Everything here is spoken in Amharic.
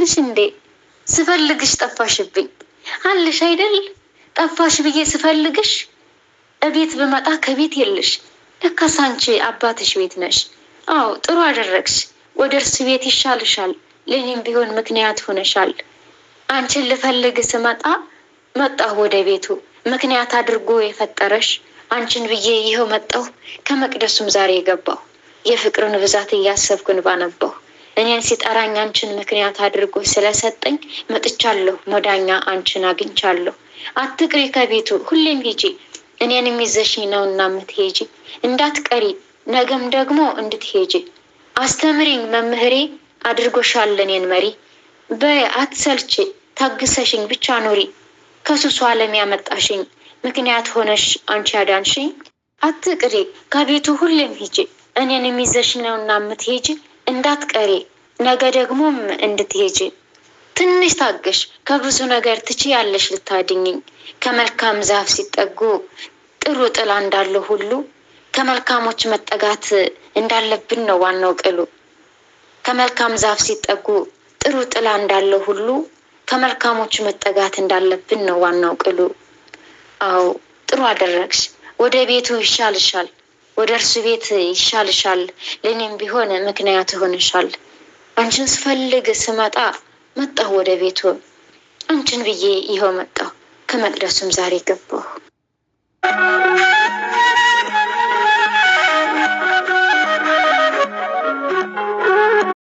አለሽ እንዴ? ስፈልግሽ ጠፋሽብኝ አለሽ አይደል? ጠፋሽ ብዬ ስፈልግሽ እቤት በመጣ ከቤት የለሽ። ለካስ አንቺ አባትሽ ቤት ነሽ። አዎ ጥሩ አደረግሽ። ወደ እርሱ ቤት ይሻልሻል። ለኔም ቢሆን ምክንያት ሆነሻል። አንቺን ልፈልግ ስመጣ መጣሁ ወደ ቤቱ። ምክንያት አድርጎ የፈጠረሽ አንቺን ብዬ ይኸው መጣሁ። ከመቅደሱም ዛሬ ገባሁ። የፍቅርን ብዛት እያሰብኩን ባነባሁ። እኔን ሲጠራኝ አንቺን ምክንያት አድርጎ ስለሰጠኝ መጥቻለሁ። መዳኛ አንቺን አግኝቻለሁ። አትቅሪ ከቤቱ ሁሌም ሂጂ። እኔን የሚዘሽኝ ነውና የምትሄጂ። እንዳትቀሪ ነገም ደግሞ እንድትሄጂ። አስተምሪኝ መምህሬ አድርጎሻል እኔን መሪ። በአትሰልቺ ታግሰሽኝ ብቻ ኑሪ። ከሱሱ ዓለም ያመጣሽኝ ምክንያት ሆነሽ አንቺ ያዳንሽኝ። አትቅሪ ከቤቱ ሁሌም ሂጂ። እኔን የሚዘሽኝ ነውና የምትሄጂ። እንዳትቀሪ ነገ ደግሞም እንድትሄጂ። ትንሽ ታገሽ ከብዙ ነገር ትችያለሽ ልታድኝኝ። ከመልካም ዛፍ ሲጠጉ ጥሩ ጥላ እንዳለው ሁሉ ከመልካሞች መጠጋት እንዳለብን ነው ዋናው ቅሉ። ከመልካም ዛፍ ሲጠጉ ጥሩ ጥላ እንዳለው ሁሉ ከመልካሞች መጠጋት እንዳለብን ነው ዋናው ቅሉ። አዎ ጥሩ አደረግሽ። ወደ ቤቱ ይሻልሻል። ወደ እርሱ ቤት ይሻልሻል። ለኔም ቢሆን ምክንያት ሆነሻል። አንቺን ስፈልግ ስመጣ መጣሁ ወደ ቤቱ። አንቺን ብዬ ይኸው መጣሁ። ከመቅደሱም ዛሬ ገባሁ።